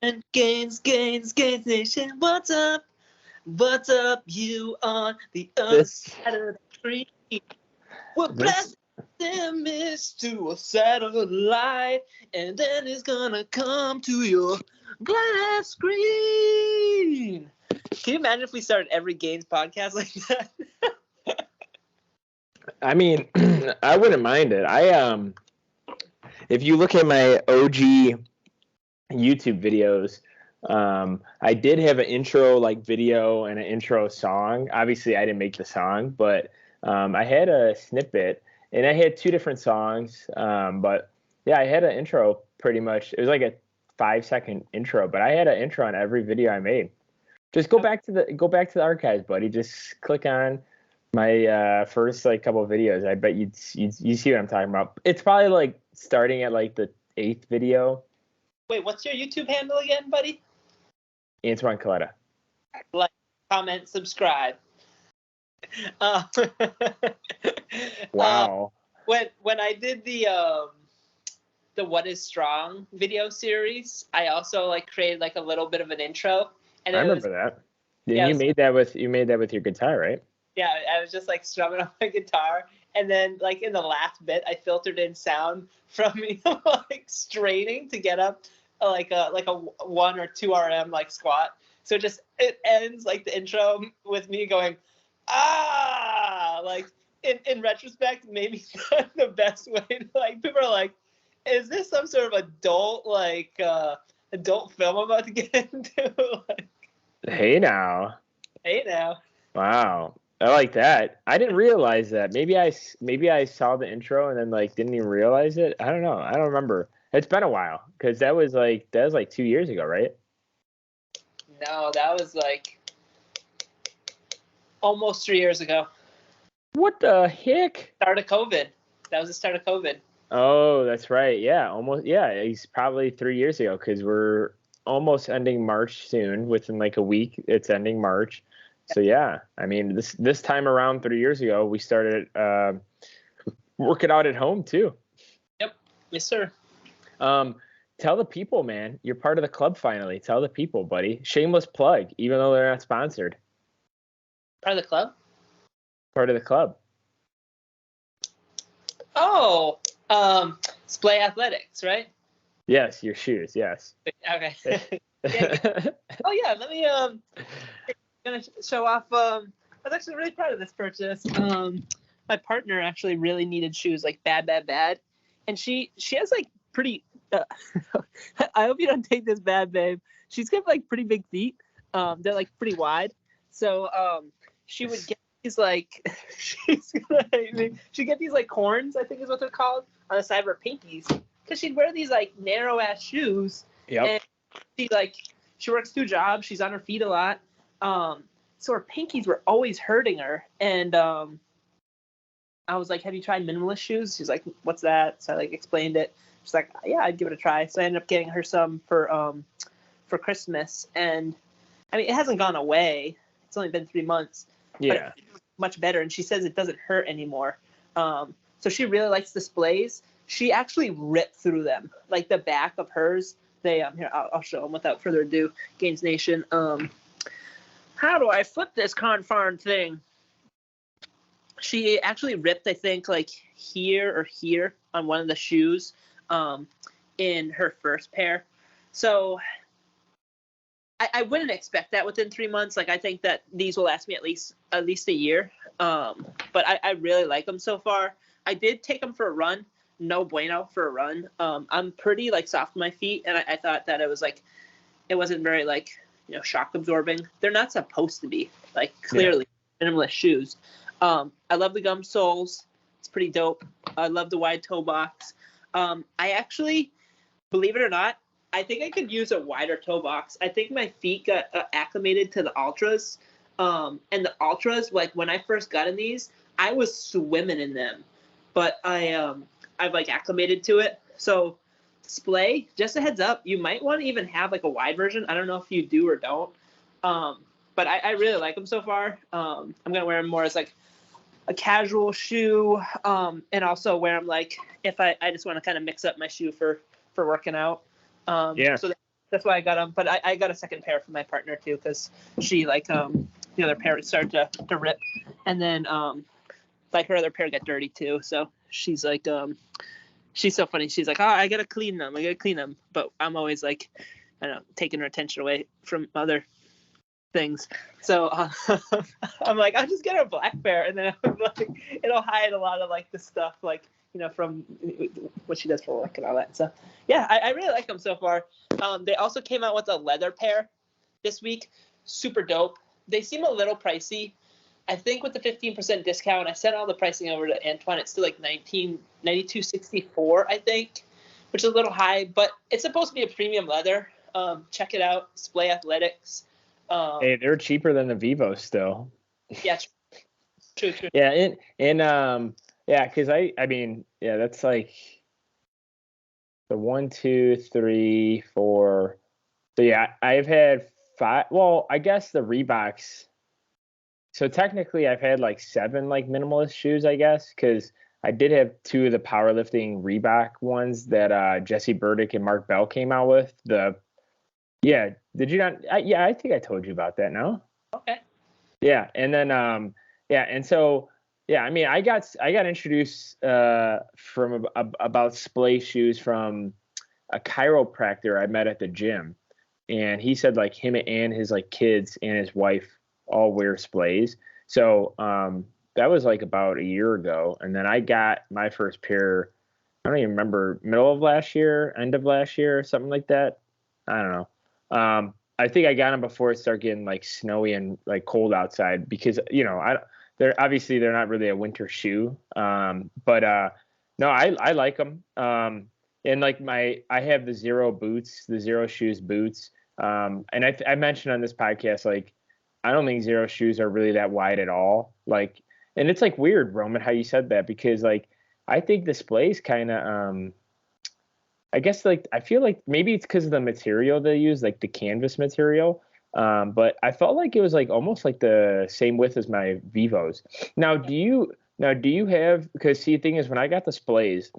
And Gainz Nation, what's up? What's up? You on the other side of the screen. We're blasting image to a satellite, and then it's gonna come to your glass screen. Can you imagine if we started every Gainz podcast like that? I mean, I wouldn't mind it. If you look at my OG YouTube videos, I did have an intro like video and an intro song. Obviously, I didn't make the song, but I had a snippet and I had two different songs. But yeah, I had an intro pretty much. It was like a 5-second intro, but I had an intro on every video I made. Just go back to the archives, buddy. Just click on my first like couple of videos. I bet you see what I'm talking about. It's probably like starting at like the 8th video. Wait, what's your YouTube handle again, buddy? Antoine Coletta. Like, comment, subscribe. Wow. When I did the What Is Strong video series, I also like created like a little bit of an intro. And I remember that. Yeah, you made that with your guitar, right? Yeah, I was just like strumming on my guitar, and then like in the last bit, I filtered in sound from me like straining to get up like a 1 or 2 RM like squat. So it ends like the intro with me going like in retrospect, maybe not the best way to, like, people are like, is this some sort of adult film I'm about to get into? Like, Hey now. Wow. I like that. I didn't realize that. Maybe I saw the intro and then like didn't even realize it. I don't know. I don't remember. It's been a while because that was like 2 years ago, right? No, that was like almost 3 years ago. What the heck? Start of COVID. That was the start of COVID. Oh, that's right. Yeah, almost. Yeah, it's probably 3 years ago because we're almost ending March soon. Within like a week, it's ending March. So yeah, I mean, this time around 3 years ago, we started working out at home too. Yep. Yes, sir. Tell the people, man, you're part of the club finally. Tell the people, buddy. Shameless plug, even though they're not sponsored. Part of the club? Part of the club. Oh, Splay Athletics, right? Yes, your shoes, yes. Okay. Oh yeah, let me gonna show off. I was actually really proud of this purchase. My partner actually really needed shoes, like bad, and she has like pretty. I hope you don't take this bad, babe. She's got like pretty big feet. They're like pretty wide, so she would get these like she's gonna hate me. She'd get these like horns, I think is what they're called, on the side of her pinkies, because she'd wear these like narrow ass shoes. Yep. And she works 2 jobs. She's on her feet a lot. So her pinkies were always hurting her. And I was like, have you tried minimalist shoes? She's like, what's that? So I like explained it. She's like, yeah, I'd give it a try. So I ended up getting her some for Christmas. And I mean, it hasn't gone away. It's only been 3 months. Yeah. But it's much better. And she says it doesn't hurt anymore. So she really likes displays. She actually ripped through them. Like the back of hers, here, I'll show them without further ado. Gainz Nation. How do I flip this confarn thing? She actually ripped, I think, like here or here on one of the shoes in her first pair. So I wouldn't expect that within 3 months. Like, I think that these will last me at least a year. But I really like them so far. I did take them for a run. No bueno for a run. I'm pretty like soft on my feet, and I thought that it wasn't very like, shock absorbing. They're not supposed to be, like, clearly minimalist shoes. I love the gum soles. It's pretty dope. I love the wide toe box. I actually, believe it or not, I think I could use a wider toe box. I think my feet got acclimated to the Ultras. And the Ultras, like when I first got in these, I was swimming in them. But I've like acclimated to it. So Splay, just a heads up, you might want to even have like a wide version. I don't know if you do or don't. But I really like them so far. I'm going to wear them more as like a casual shoe, and also wear them like if I just want to kind of mix up my shoe for working out. So that's why I got them. But I got a second pair for my partner too, because she like the other pair started to rip, and then like her other pair got dirty too. So she's like she's so funny. She's like, oh, I gotta clean them. But I'm always like, I don't know, taking her attention away from other things. So I'm like, I'll just get her a black pair, and then like it'll hide a lot of like the stuff like from what she does for work and all that. So yeah, I really like them so far. They also came out with a leather pair this week. Super dope. They seem a little pricey. I think with the 15% discount, I sent all the pricing over to Antoine. It's still like $92.64, I think, which is a little high, but it's supposed to be a premium leather. Check it out, Splay Athletics. Hey, they're cheaper than the Vivo still. Yeah, true. Yeah, yeah, because I mean, yeah, that's like the 1, 2, 3, 4. So yeah, I've had 5. Well, I guess the Reeboks. So technically, I've had like 7 like minimalist shoes, I guess, because I did have 2 of the powerlifting Reebok ones that Jesse Burdick and Mark Bell came out with. Yeah, did you not? Yeah, I think I told you about that. No. Okay. Yeah, and then yeah, and so yeah, I mean, I got introduced from about splay shoes from a chiropractor I met at the gym, and he said like him and his like kids and his wife all wear splays. So that was like about a year ago, and then I got my first pair. I don't even remember, middle of last year, end of last year, something like that. I don't know. I think I got them before it started getting like snowy and like cold outside because they're not really a winter shoe. But no, I like them. And like I have the Zero boots, the Zero shoes boots. And I mentioned on this podcast, like, I don't think Zero shoes are really that wide at all. Like, and it's like weird, Roman, how you said that, because like, I think displays kind of, I guess like I feel like maybe it's because of the material they use, like the canvas material. But I felt like it was like almost like the same width as my Vivos. Now, do you have? Because see, the thing is, when I got displays,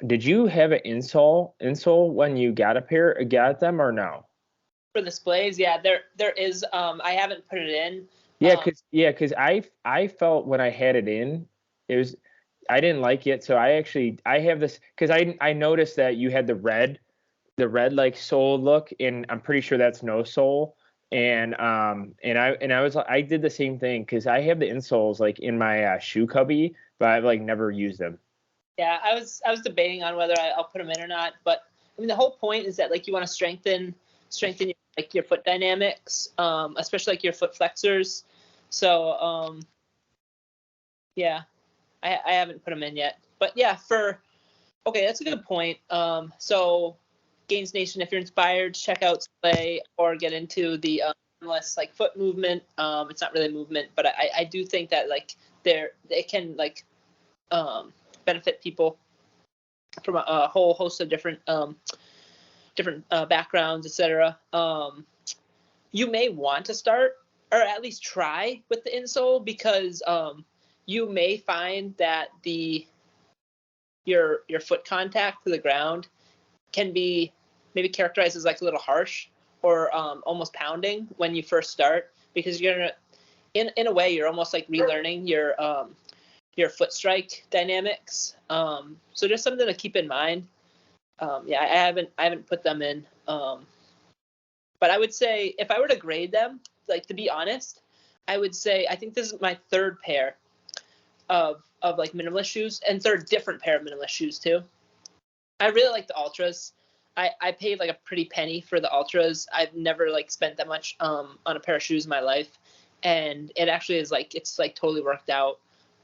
did you have an insole when you got them or no? For the displays, yeah, there is. I haven't put it in. Yeah, because I felt when I had it in, it was. I didn't like it, so I have this because I noticed that you had the red like sole look, and I'm pretty sure that's no sole. And I did the same thing because I have the insoles like in my shoe cubby, but I've like never used them. Yeah, I was debating on whether I'll put them in or not, but I mean the whole point is that like you want to strengthen your foot dynamics, especially like your foot flexors. So yeah. I haven't put them in yet, but yeah, okay, that's a good point. So Gainz Nation, if you're inspired, check out Splay or get into the less like foot movement. It's not really movement, but I do think that like they can like benefit people from a whole host of different backgrounds, etc. You may want to start or at least try with the insole because you may find that your foot contact to the ground can be maybe characterized as like a little harsh or almost pounding when you first start, because you're in a way you're almost like relearning your foot strike dynamics. So just something to keep in mind. Yeah, I haven't put them in. But I would say if I were to grade them, like to be honest, I would say I think this is my third pair of like minimalist shoes, and third different pair of minimalist shoes too. I really like the Ultras. I paid like a pretty penny for the Ultras. I've never like spent that much on a pair of shoes in my life, and it actually is like it's like totally worked out.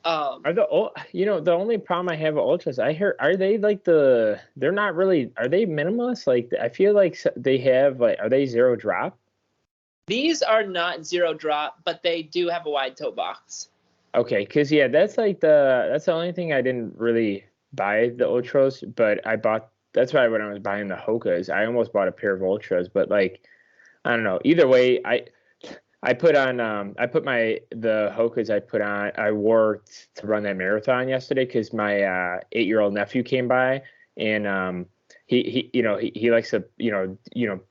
The only problem I have with Ultras, I heard, are they like they're not really, are they minimalist? Like I feel like they have like, are they zero drop? These are not zero drop, but they do have a wide toe box. Okay, because yeah, that's the only thing I didn't really buy the Ultras, but that's why when I was buying the Hokas, I almost bought a pair of Ultras, but like I don't know. Either way, I put the Hokas I wore to run that marathon yesterday because my 8-year-old nephew came by, and he likes to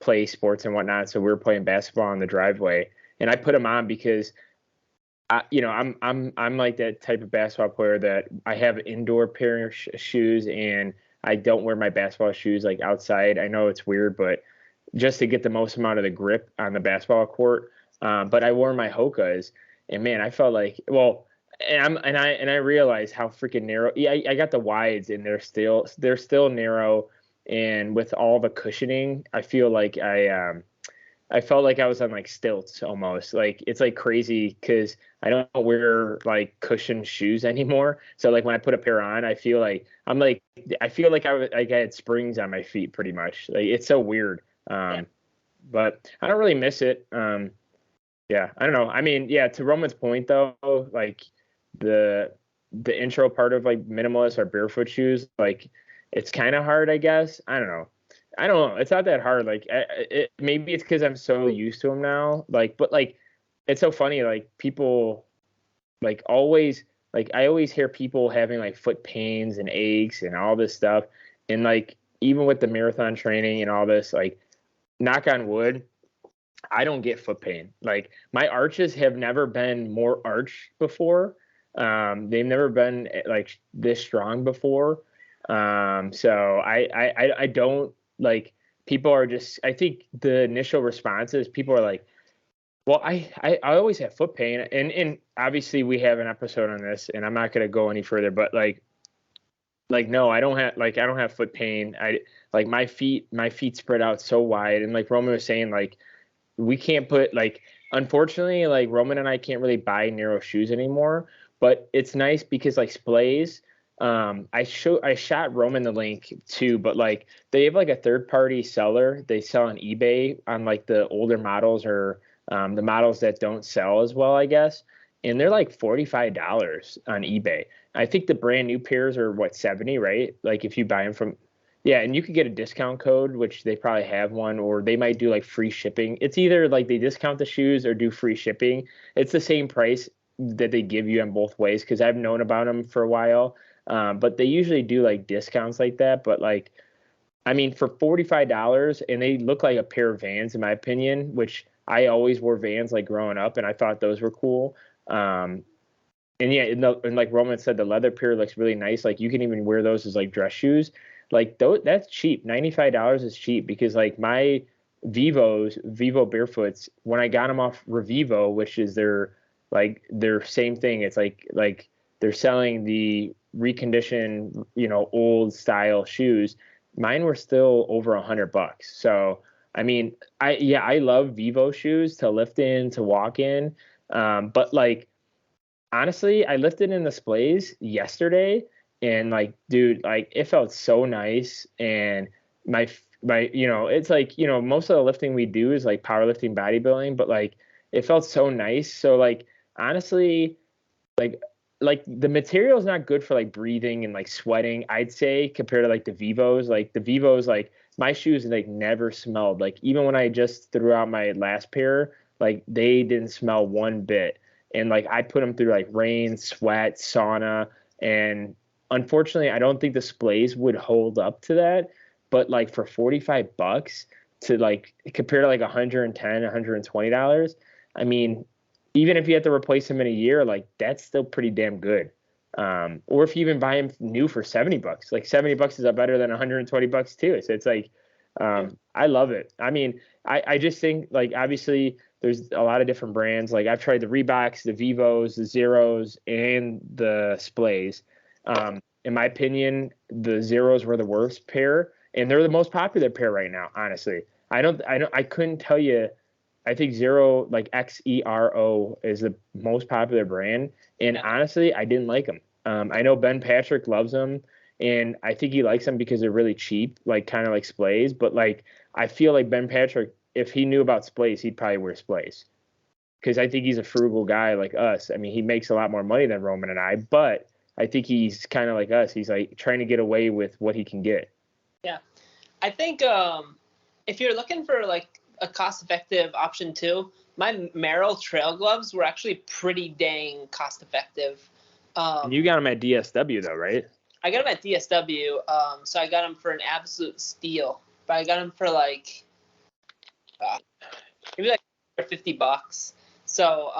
play sports and whatnot. So we were playing basketball in the driveway, and I put him on because I'm like that type of basketball player that I have an indoor pair of shoes, and I don't wear my basketball shoes like outside. I know it's weird, but just to get the most amount of the grip on the basketball court. But I wore my Hokas, and man, I felt like, well, and I realized how freaking narrow. Yeah, I got the wides, and they're still narrow, and with all the cushioning, I feel like I felt like I was on like stilts almost. Like it's like crazy because I don't wear like cushioned shoes anymore. So like when I put a pair on, I feel like I feel like I had springs on my feet pretty much. Like it's so weird. Yeah. But I don't really miss it. Yeah, I don't know. I mean, yeah, to Roman's point though, like the intro part of like minimalist or barefoot shoes, like it's kind of hard, I guess. I don't know. It's not that hard. Like, maybe it's because I'm so used to them now. Like, but like, it's so funny. Like, people, like, always, like, I always hear people having like foot pains and aches and all this stuff. And like, even with the marathon training and all this, like, knock on wood, I don't get foot pain. Like, my arches have never been more arched before. They've never been like this strong before. So I don't. Like people are just, I think the initial responses, people are like, well, I always have foot pain. And obviously we have an episode on this and I'm not going to go any further, but like, no, I don't have foot pain. Like my feet spread out so wide. And like Roman was saying, like, we can't put like, unfortunately, like Roman and I can't really buy narrow shoes anymore, but it's nice because like Splays, I shot Roman the link too, but like they have like a third party seller. They sell on eBay on like the older models or the models that don't sell as well, I guess. And they're like $45 on eBay. I think the brand new pairs are what, 70, right? Like if you buy them from, yeah, and you could get a discount code, which they probably have one, or they might do like free shipping. It's either like they discount the shoes or do free shipping. It's the same price that they give you in both ways because I've known about them for a while. But they usually do like discounts like that. But like, I mean, for $45, and they look like a pair of Vans in my opinion, which I always wore Vans like growing up, and I thought those were cool. And yeah, and like Roman said, the leather pair looks really nice. Like you can even wear those as like dress shoes. Like that's cheap. $95 is cheap because like my Vivo Barefoots, when I got them off Revivo, which is their same thing. It's like they're selling the reconditioned, old style shoes. Mine were still over $100. So, I mean, I love Vivo shoes to lift in, to walk in. But like, honestly, I lifted in the Splays yesterday and like, dude, like it felt so nice. And my, it's like, most of the lifting we do is like powerlifting, bodybuilding, but like it felt so nice. So like, honestly, like the material is not good for like breathing and like sweating, I'd say, compared to like the Vivos. Like the Vivos, like my shoes like never smelled. Like even when I just threw out my last pair, like they didn't smell one bit. And like I put them through like rain, sweat, sauna, and unfortunately, I don't think the Splays would hold up to that. But like for $45 to like compare to like $110, $120, I mean, even if you have to replace them in a year, like that's still pretty damn good. Or if you even buy them new for $70, like $70 is better than $120 too. So it's like, I love it. I mean, I just think like obviously there's a lot of different brands. Like I've tried the Reeboks, the Vivos, the Zeros, and the Splays. In my opinion, the Zeros were the worst pair, and they're the most popular pair right now. Honestly, I couldn't tell you. I think Zero, like XERO, is the most popular brand. And honestly, I didn't like them. I know Ben Patrick loves them, and I think he likes them because they're really cheap, like kind of like Splays. But like, I feel like Ben Patrick, if he knew about Splays, he'd probably wear Splays. Because I think he's a frugal guy like us. I mean, he makes a lot more money than Roman and I, but I think he's kind of like us. He's like trying to get away with what he can get. Yeah. I think if you're looking for like a cost-effective option too, my Merrell trail gloves were actually pretty dang cost-effective. You got them at DSW though, right? I got them at DSW, so I got them for an absolute steal. But I got them for like maybe like $50. So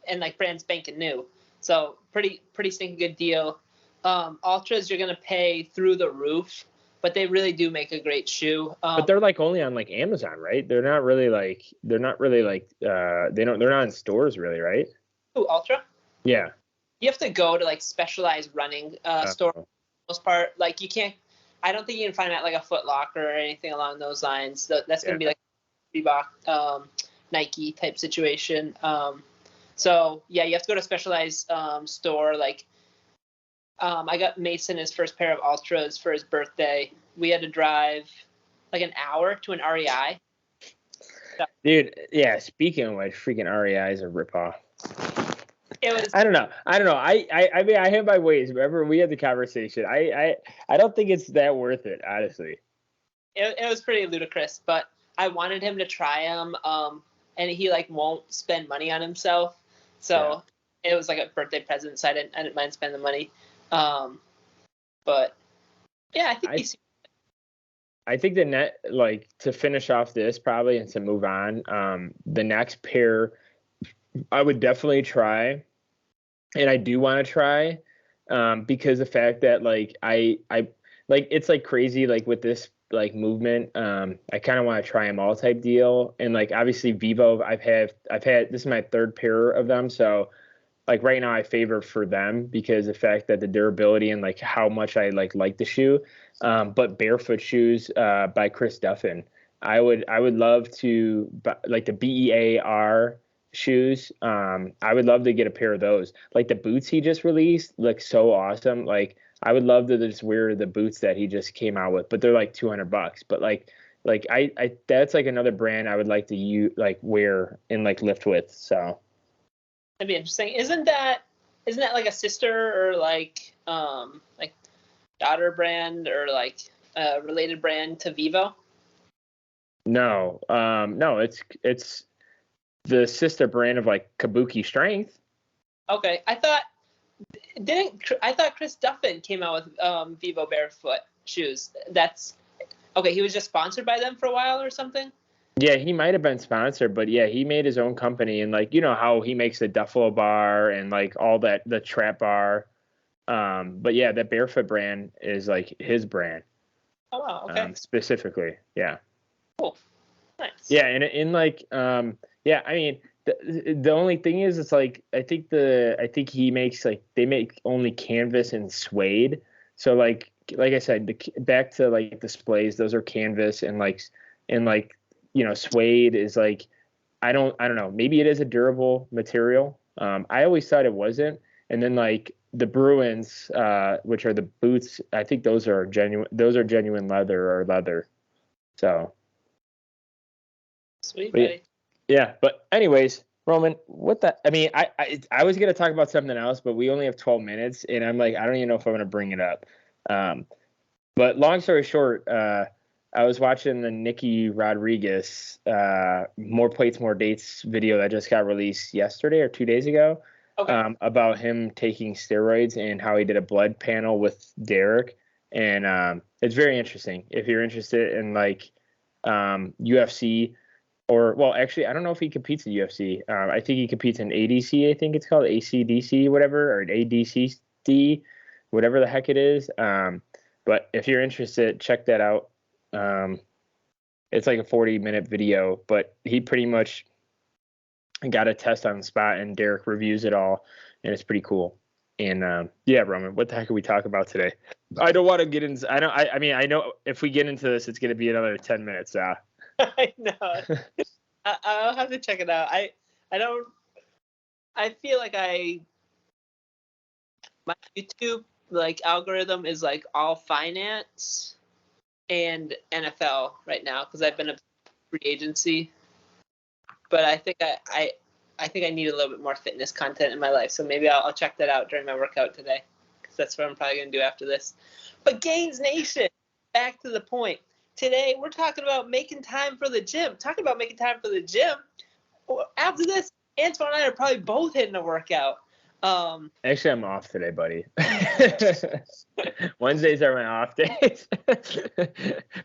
and like brand spanking new. So pretty stinking good deal. Ultras you're gonna pay through the roof, but they really do make a great shoe. But they're like only on like Amazon, right? They're not really like they're not in stores really, right? Ooh, Ultra? Yeah. You have to go to like specialized running store for the most part. Like you can't. I don't think you can find them at like a Foot Locker or anything along those lines. That's gonna be like Reebok, Nike type situation. So yeah, you have to go to a specialized store. Like I got Mason his first pair of Ultras for his birthday. We had to drive like an hour to an REI. Dude, yeah. Speaking of which, freaking REI is a ripoff. It was. I don't know. I mean, I have my ways. Remember, we had the conversation. I don't think it's that worth it, honestly. It was pretty ludicrous, but I wanted him to try them, and he like won't spend money on himself, so it was like a birthday present. So I didn't mind spending the money, but yeah, I think like to finish off this probably and to move on, the next pair I would definitely try, and I do want to try, because the fact that like I like it's like crazy like with this like movement, I kind of want to try them all type deal, and like obviously Vivo I've had this is my third pair of them, so like right now I favor for them because the fact that the durability and like how much I like the shoe, but Barefoot shoes by Chris Duffin, I would love to like the BEAR shoes. I would love to get a pair of those. Like the boots he just released look so awesome. Like I would love to just wear the boots that he just came out with, but they're like $200. But like I that's like another brand I would like to wear and like lift with. So that'd be interesting. Isn't that like a sister or like daughter brand or like a related brand to Vivo? No, it's the sister brand of like Kabuki Strength. Okay, I thought Chris Duffin came out with Vivo Barefoot shoes. That's okay. He was just sponsored by them for a while or something. Yeah, he might have been sponsored, but yeah, he made his own company, and like you know how he makes the duffel bar and like all that, the trap bar. But yeah, that Barefoot brand is like his brand. Oh wow, okay. Specifically, yeah. Cool. Nice. Yeah, and in like yeah, I mean the only thing is it's like I think he makes like they make only canvas and suede. So like I said, back to like displays, those are canvas and like you know, suede is like I don't know, maybe it is a durable material. I always thought it wasn't. And then like the Bruins, which are the boots, I think those are genuine leather. So sweet, buddy. Yeah, but anyways, Roman, I mean, I was gonna talk about something else, but we only have 12 minutes, and I'm like, I don't even know if I'm gonna bring it up. But long story short, I was watching the Nicky Rodriguez More Plates, More Dates video that just got released yesterday or 2 days ago. Okay. About him taking steroids and how he did a blood panel with Derek, and it's very interesting. If you're interested in like UFC. Or, well, actually, I don't know if he competes in UFC. I think he competes in ADC, I think it's called ACDC, whatever, or ADCD, whatever the heck it is. But if you're interested, check that out. It's like a 40-minute video, but he pretty much got a test on the spot, and Derek reviews it all, and it's pretty cool. And yeah, Roman, what the heck are we talking about today? I don't want to get into. I mean, I know if we get into this, it's going to be another 10 minutes. I know. I'll have to check it out. I feel like my YouTube like algorithm is like all finance and NFL right now because I've been a free agency. But I think I need a little bit more fitness content in my life, so maybe I'll check that out during my workout today because that's what I'm probably gonna do after this. But Gainz Nation, back to the point. Today, we're talking about making time for the gym. Talking about making time for the gym. After this, Antoine and I are probably both hitting a workout. Actually, I'm off today, buddy. Wednesdays are my off days.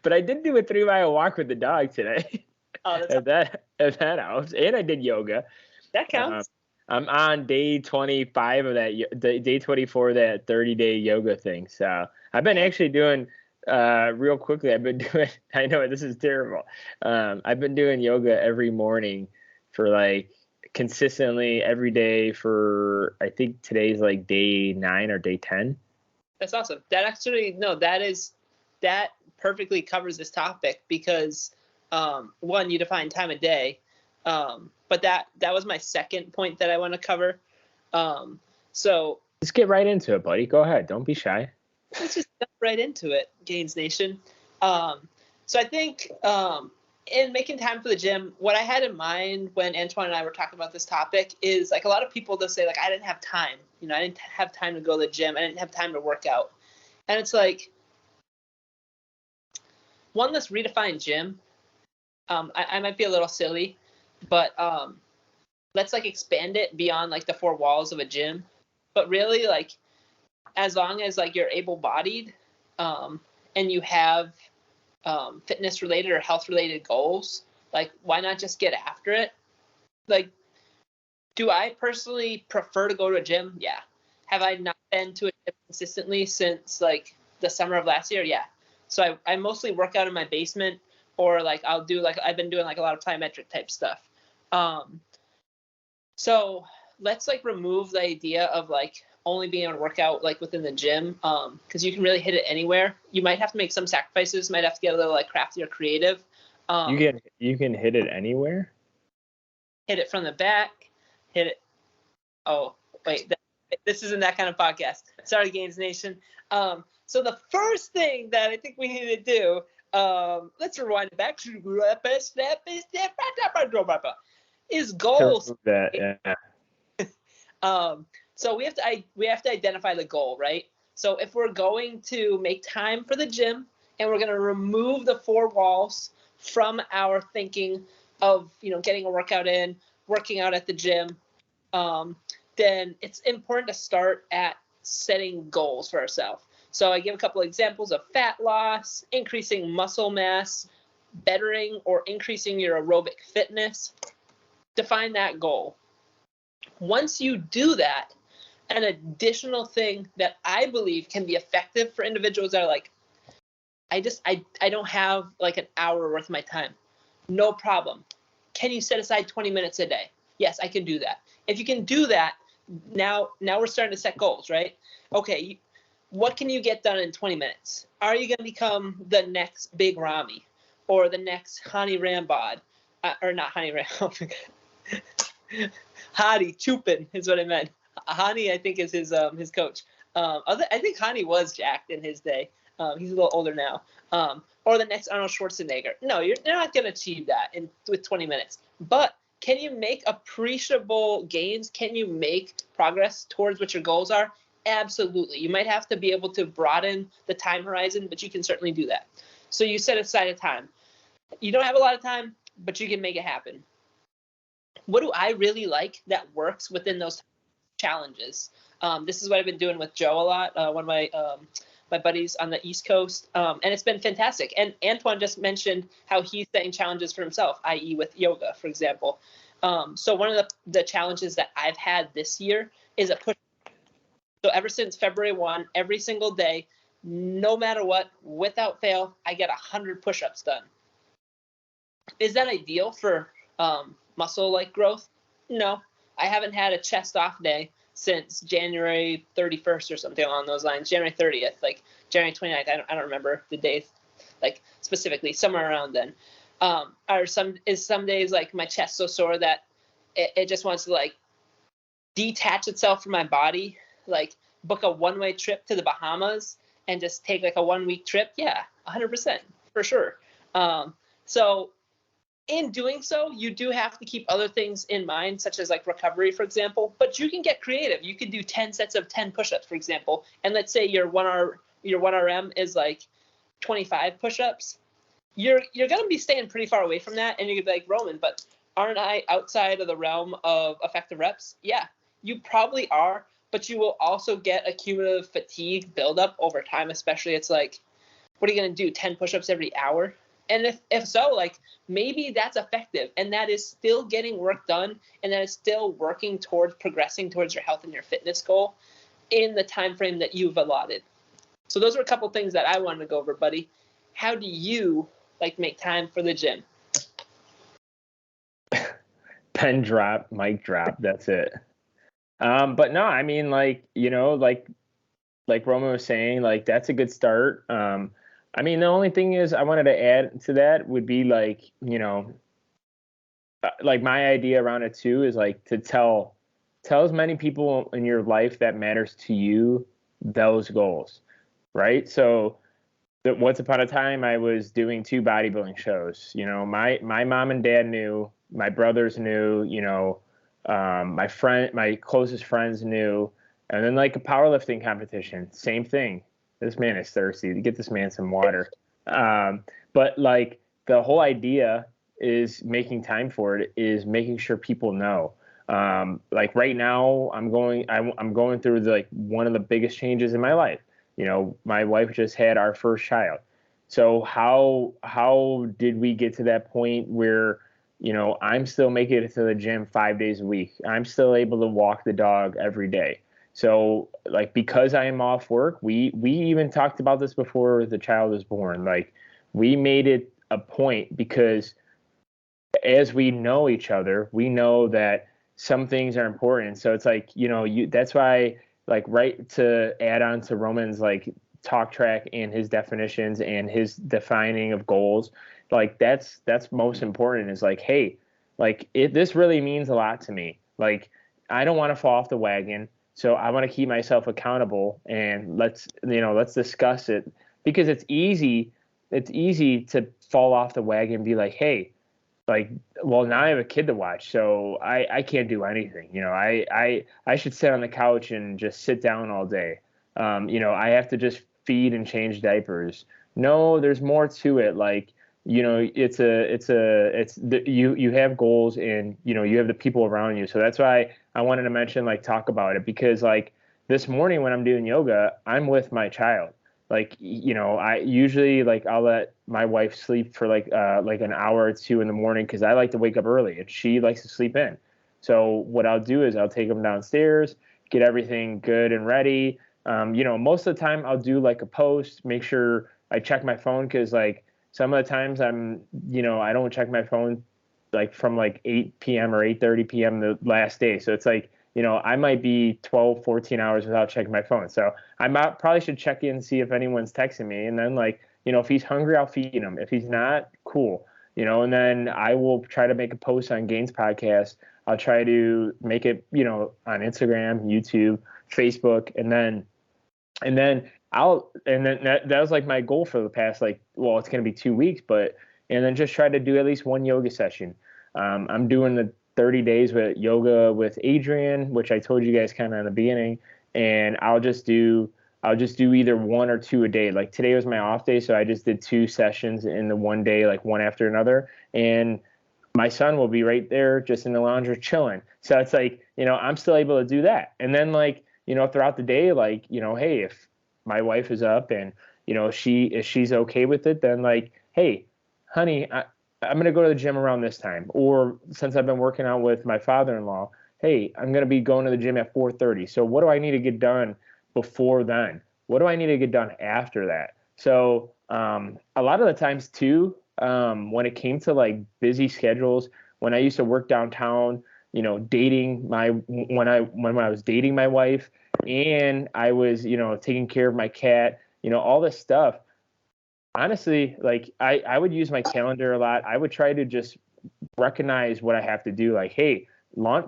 But I did do a 3-mile walk with the dog today. Oh, if that helps. And I did yoga. that counts. I'm on day 25 of that, day 24 of that 30-day yoga thing. So I've been actually doing, real quickly, I know this is terrible. I've been doing yoga every morning for like consistently every day for, I think today's like day 9 or day 10. That's awesome. That actually, no, that perfectly covers this topic because, one, you define time of day. But that was my second point that I want to cover. So let's get right into it, buddy. Go ahead. Don't be shy. Let's just jump right into it, Gainz Nation. So I think in making time for the gym, what I had in mind when Antoine and I were talking about this topic is like a lot of people, they'll say like, I didn't have time. I didn't have time to go to the gym. I didn't have time to work out. And it's like, one, let's redefine gym. I might be a little silly, but let's like expand it beyond like the 4 walls of a gym. But really, like, as long as like you're able-bodied and you have fitness related or health related goals, like why not just get after it? Like, do I personally prefer to go to a gym? Yeah. Have I not been to a gym consistently since like the summer of last year? Yeah. So I mostly work out in my basement, or like I've been doing like a lot of plyometric type stuff. So let's like remove the idea of like only being able to work out like within the gym, because you can really hit it anywhere. You might have to make some sacrifices, might have to get a little like crafty or creative. You can hit it anywhere. Hit it from the back, hit it. Oh wait, this isn't that kind of podcast. Sorry, Gainz Nation. So the first thing that I think we need to do, let's rewind it back. Is goals. That, yeah. So we have to identify the goal, right? So if we're going to make time for the gym and we're going to remove the 4 walls from our thinking of, getting a workout in, working out at the gym, then it's important to start at setting goals for ourselves. So I give a couple of examples of fat loss, increasing muscle mass, bettering or increasing your aerobic fitness. Define that goal. Once you do that, an additional thing that I believe can be effective for individuals that are like, I don't have like an hour worth of my time. No problem. Can you set aside 20 minutes a day? Yes, I can do that. If you can do that, now we're starting to set goals, right? Okay, what can you get done in 20 minutes? Are you going to become the next Big Ramy or the next Hani Rambod? Or not Hani Rambod. Hadi Chupin is what I meant. Hani, I think, is his coach. I think Hani was jacked in his day. He's a little older now. Or the next Arnold Schwarzenegger. No, you're not going to achieve that with 20 minutes. But can you make appreciable gains? Can you make progress towards what your goals are? Absolutely. You might have to be able to broaden the time horizon, but you can certainly do that. So you set aside a time. You don't have a lot of time, but you can make it happen. What do I really like that works within those challenges? This is what I've been doing with Joe a lot, one of my buddies on the East Coast, and it's been fantastic. And Antoine just mentioned how he's setting challenges for himself, i.e. with yoga, for example. So one of the challenges that I've had this year is a push. So ever since February 1, every single day, no matter what, without fail, I get 100 push-ups done. Is that ideal for muscle like growth? No, I haven't had a chest off day since January 31st or something along those lines. January 30th, like January 29th. I don't remember the days, like specifically, somewhere around then. Or some days like my chest so sore that it just wants to like detach itself from my body, like book a one-way trip to the Bahamas and just take like a 1-week trip. Yeah, 100% for sure. So in doing so, you do have to keep other things in mind, such as like recovery, for example, but you can get creative. You could do 10 sets of 10 push-ups, for example. And let's say your 1RM is like 25 push-ups. You're going to be staying pretty far away from that. And you're going to be like, Roman, but aren't I outside of the realm of effective reps? Yeah. You probably are, but you will also get a cumulative fatigue buildup over time, especially it's like, what are you going to do, 10 push-ups every hour? And if so, like, maybe that's effective, and that is still getting work done, and that is still working towards progressing towards your health and your fitness goal in the time frame that you've allotted. So those are a couple things that I wanted to go over, buddy. How do you like make time for the gym? Pen drop, mic drop. That's it. But no, I mean, like, like Roman was saying, like, that's a good start. I mean, the only thing is I wanted to add to that would be like, like my idea around it too is like to tell as many people in your life that matters to you those goals, right? So once upon a time I was doing 2 bodybuilding shows. My mom and dad knew, my brothers knew, my closest friends knew, and then like a powerlifting competition, same thing. This man is thirsty. To get this man some water. But like the whole idea is making time for it, is making sure people know. Like right now, I'm going through like one of the biggest changes in my life. My wife just had our first child. So how did we get to that point where I'm still making it to the gym 5 days a week? I'm still able to walk the dog every day. So like, because I am off work, we even talked about this before the child was born. Like, we made it a point because as we know each other, we know that some things are important. So it's like, that's why, like, right, to add on to Roman's like talk track and his definitions and his defining of goals, like that's most important, is like, hey, like this really means a lot to me. Like, I don't want to fall off the wagon. So I want to keep myself accountable, and let's discuss it, because it's easy to fall off the wagon and be like, hey, like, well, now I have a kid to watch, so I can't do anything. I should sit on the couch and just sit down all day. I have to just feed and change diapers. No, there's more to it. Like, you have goals, and you have the people around you. So that's why I wanted to mention, like, talk about it, because like this morning when I'm doing yoga, I'm with my child. Like, I usually, like, I'll let my wife sleep for like an hour or two in the morning, because I like to wake up early and she likes to sleep in. So what I'll do is I'll take them downstairs, get everything good and ready. Most of the time I'll do like a post, make sure I check my phone, because like some of the times I don't check my phone like from like 8 p.m. or 8:30 p.m. the last day. So it's like, I might be 12, 14 hours without checking my phone. So probably should check in and see if anyone's texting me. And then, like, if he's hungry, I'll feed him. If he's not, cool. And then I will try to make a post on Gainz podcast. I'll try to make it, on Instagram, YouTube, Facebook, and then that was like my goal for the past, like, well, it's going to be 2 weeks, and then just try to do at least one yoga session. I'm doing the 30 days with yoga with Adrian, which I told you guys kind of in the beginning, and I'll just do either 1 or 2 a day. Like, today was my off day, so I just did 2 sessions in the one day, like one after another. And my son will be right there just in the lounge chilling. So it's like, I'm still able to do that. And then, like, throughout the day, like, hey, if my wife is up and, if she's okay with it, then like, hey, honey, I'm going to go to the gym around this time. Or since I've been working out with my father-in-law, hey, I'm going to be going to the gym at 4:30. So what do I need to get done before then? What do I need to get done after that? So a lot of the times too, when it came to like busy schedules, when I used to work downtown, when I was dating my wife, and I was, taking care of my cat, all this stuff. Honestly, like I would use my calendar a lot. I would try to just recognize what I have to do. Like, hey,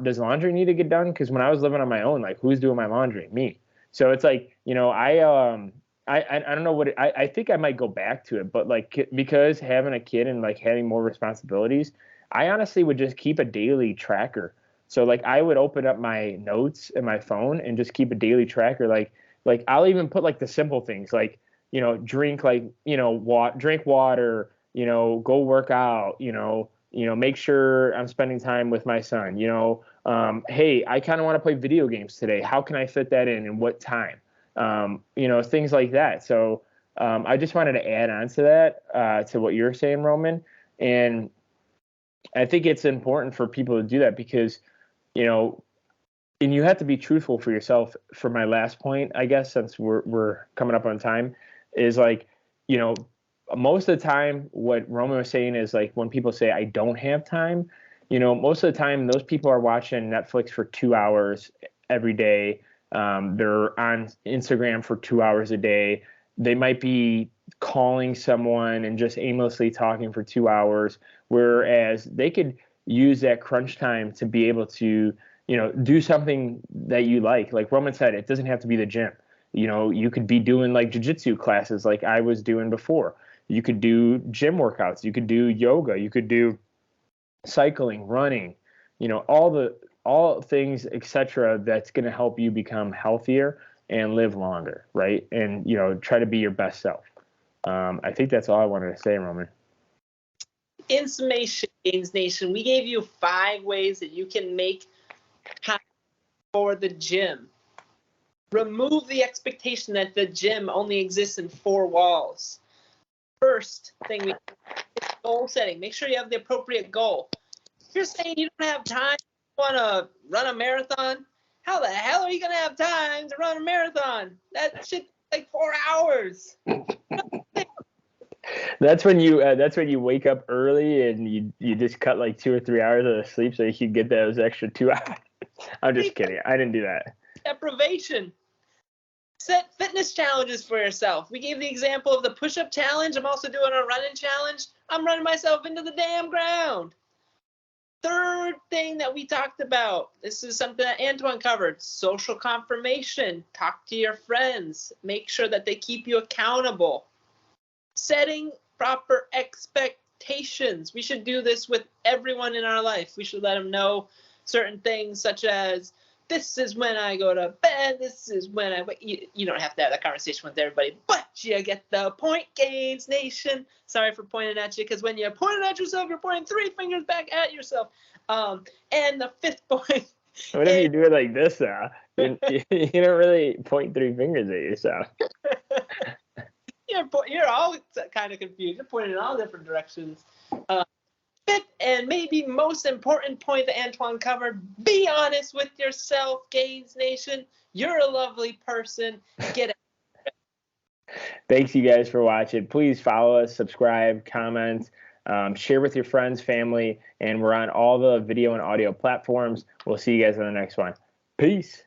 does laundry need to get done? Because when I was living on my own, like, who's doing my laundry? Me. So it's like, I don't know I think I might go back to it, but like, because having a kid and like having more responsibilities, I honestly would just keep a daily tracker. So like, I would open up my notes in my phone and just keep a daily tracker. Like I'll even put like the simple things, like, drink, like, drink water, go work out, make sure I'm spending time with my son. Hey, I kind of want to play video games today. How can I fit that in and what time? Things like that. So I just wanted to add on to that, to what you're saying, Roman. And I think it's important for people to do that because, and you have to be truthful for yourself. For my last point, I guess, since we're coming up on time, is like, most of the time, what Roman was saying is like when people say I don't have time, most of the time those people are watching Netflix for 2 hours every day. They're on Instagram for 2 hours a day. They might be calling someone and just aimlessly talking for 2 hours, whereas they could use that crunch time to be able to, do something that you like. Like Roman said, it doesn't have to be the gym. You could be doing like jiu-jitsu classes like I was doing before. You could do gym workouts. You could do yoga. You could do cycling, running, all things, etc. That's going to help you become healthier and live longer, right? And, try to be your best self. I think that's all I wanted to say, Roman. In summation, Gainz Nation, we gave you 5 ways that you can make time for the gym. Remove the expectation that the gym only exists in 4 walls. First thing is goal setting. Make sure you have the appropriate goal. If you're saying you don't have time, you want to run a marathon, how the hell are you going to have time to run a marathon? That shit like 4 hours. That's when you wake up early and you just cut like 2 or 3 hours of sleep so you can get those extra 2 hours. I'm just kidding. I didn't do that. Deprivation. Set fitness challenges for yourself. We gave the example of the push-up challenge. I'm also doing a running challenge. I'm running myself into the damn ground. Third thing that we talked about, this is something that Antoine covered, social confirmation. Talk to your friends. Make sure that they keep you accountable. Setting proper expectations. We should do this with everyone in our life. We should let them know certain things such as, this is when I go to bed, this is when I wake. You don't have to have that conversation with everybody, but you get the point, Gainz Nation. Sorry for pointing at you, because when you're pointing at yourself, you're pointing 3 fingers back at yourself. And the 5th point. What if you do it like this, though? You don't really point 3 fingers at yourself. You're all kind of confused. You're pointing in all different directions. 5th and maybe most important point that Antoine covered, be honest with yourself, Gainz Nation. You're a lovely person. Get it. Thanks, you guys, for watching. Please follow us, subscribe, comment, share with your friends, family, and we're on all the video and audio platforms. We'll see you guys on the next one. Peace.